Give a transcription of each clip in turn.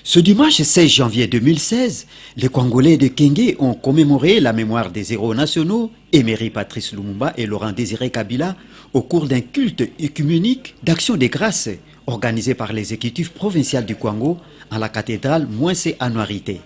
Ce dimanche 16 janvier 2016, les Congolais de Kenge ont commémoré la mémoire des héros nationaux, Emery Patrice Lumumba et Laurent Désiré Kabila, au cours d'un culte œcuménique d'action des grâces organisé par l'exécutif provincial du Congo en la cathédrale Mouensé Anuarité.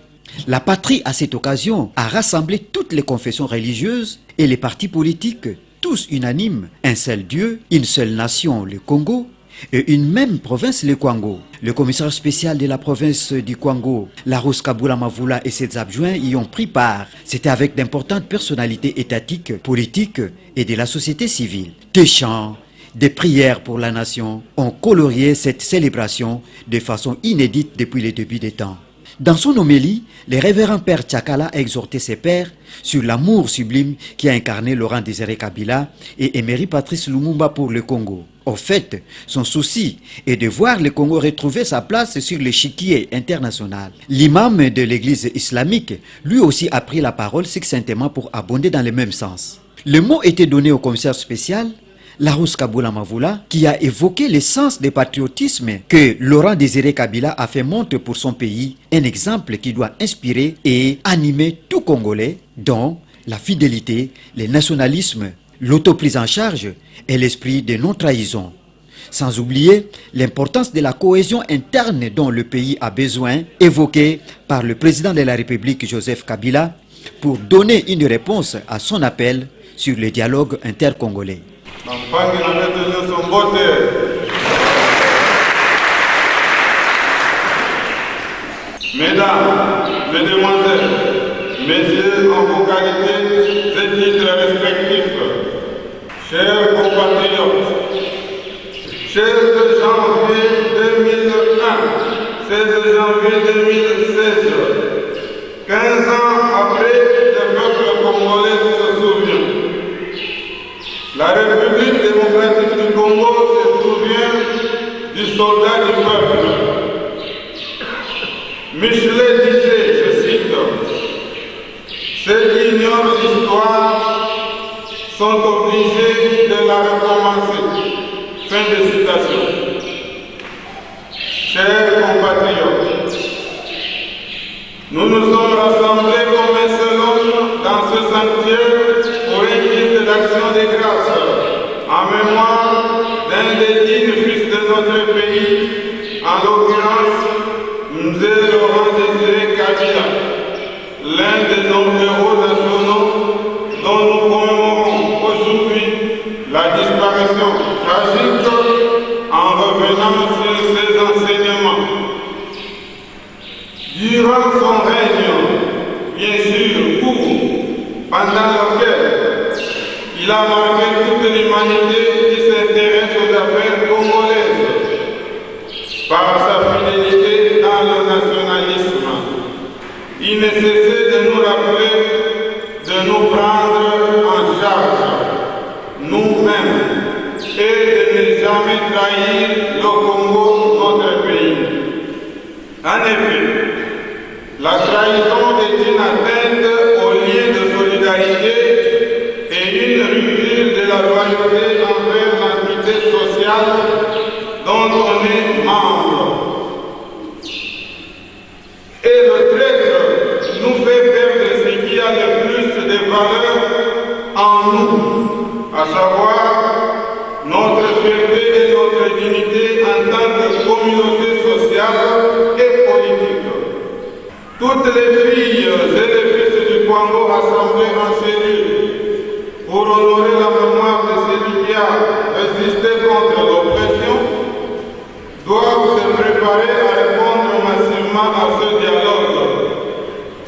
La patrie, à cette occasion, a rassemblé toutes les confessions religieuses et les partis politiques, tous unanimes, un seul Dieu, une seule nation, le Congo, et une même province, le Congo. Le commissaire spécial de la province du Congo, Larousse Kabula Mavula et ses adjoints y ont pris part. C'était avec d'importantes personnalités étatiques, politiques et de la société civile. Des chants, des prières pour la nation ont colorié cette célébration de façon inédite depuis le début des temps. Dans son homélie, le révérend père Tchakala a exhorté ses pères sur l'amour sublime qui a incarné Laurent Désiré Kabila et Emery Patrice Lumumba pour le Congo. Au fait, son souci est de voir le Congo retrouver sa place sur l'échiquier international. L'imam de l'église islamique, lui aussi a pris la parole succinctement pour abonder dans le même sens. Le mot était donné au commissaire spécial, Larousse Kabula Mavula, qui a évoqué le sens du patriotisme que Laurent Désiré Kabila a fait montre pour son pays, un exemple qui doit inspirer et animer tout Congolais, dont la fidélité, le nationalisme, l'autoprise en charge et l'esprit de non-trahison. Sans oublier l'importance de la cohésion interne dont le pays a besoin, évoquée par le président de la République Joseph Kabila, pour donner une réponse à son appel sur le dialogue intercongolais. Mesdames, Mesdemoiselles, Messieurs en vos qualités et titres respectifs, chers compatriotes, 16 janvier 2001, 16 janvier 2016, 15 ans après, le peuple congolais se souvient. La République démocratique du Congo se souvient du soldat du peuple. Michelet disait, je cite, « Ceux qui ignorent l'histoire sont obligés de la recommencer. » Fin de citation. Chers compatriotes, nous nous sommes rassemblés comme un seul homme dans ce sanctuaire pour un culte d'action de grâce, en mémoire d'un des dignes fils de notre pays, en l'occurrence, Mzee Laurent Désiré Kabila, l'un des nombreux héros nationaux dont nous commémorons aujourd'hui la disparition tragique en revenant sur ses enseignements. Durant son règne, bien sûr, pendant lequel il a marqué toute l'humanité qui s'intéresse aux affaires congolaises par sa fidélité dans le nationalisme. Il ne cessait de nous rappeler de nous prendre en charge, nous-mêmes, et de ne jamais trahir le Congo, notre pays. En effet, la trahison est une atteinte au lien de solidarité et une rupture de la loyauté envers l'entité sociale dont on est membre. Et le traître nous fait perdre ce qui a le plus de valeur en nous, à savoir notre fierté et notre dignité en tant que communauté sociale et politique. Toutes les filles et les fils du Congo rassemblés en cellule pour honorer la mémoire de celui qui a résisté contre l'oppression doivent se préparer à répondre massivement à ce dialogue.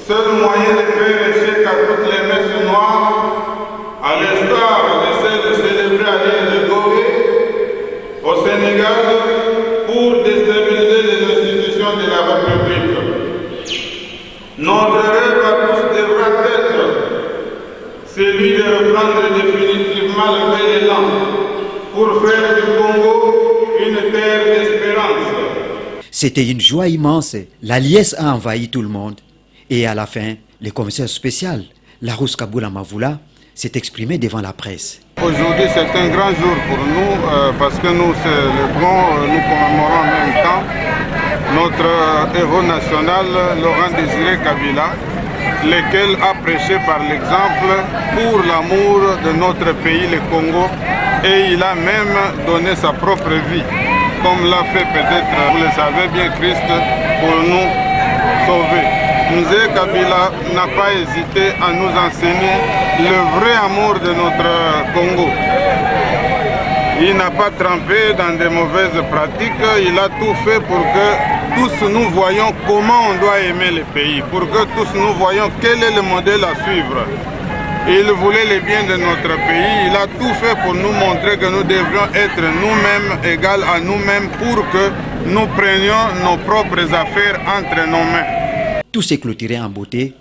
Seul moyen de faire échec à toutes les messes noires, à l'instar de celles célébrées à l'île de Gorée, au Sénégal, pour déstabiliser les institutions de la République. Notre rêve à tous devra être celui de reprendre définitivement le bel élan pour faire du Congo une terre d'espérance. C'était une joie immense. La liesse a envahi tout le monde. Et à la fin, le commissaire spécial, Larousse Kabula Mavula, s'est exprimé devant la presse. Aujourd'hui, c'est un grand jour pour nous parce que nous célébrons, nous commémorons en même temps notre héros national, Laurent Désiré Kabila, lequel a prêché par l'exemple pour l'amour de notre pays, le Congo, et il a même donné sa propre vie, comme l'a fait peut-être, vous le savez bien, Christ, pour nous sauver. Mzee Kabila n'a pas hésité à nous enseigner le vrai amour de notre Congo. Il n'a pas trempé dans de mauvaises pratiques, il a tout fait pour que tous nous voyons comment on doit aimer le pays, pour que tous nous voyons quel est le modèle à suivre. Il voulait le bien de notre pays, il a tout fait pour nous montrer que nous devrions être nous-mêmes égaux à nous-mêmes pour que nous prenions nos propres affaires entre nos mains. Tout s'est clôturé en beauté.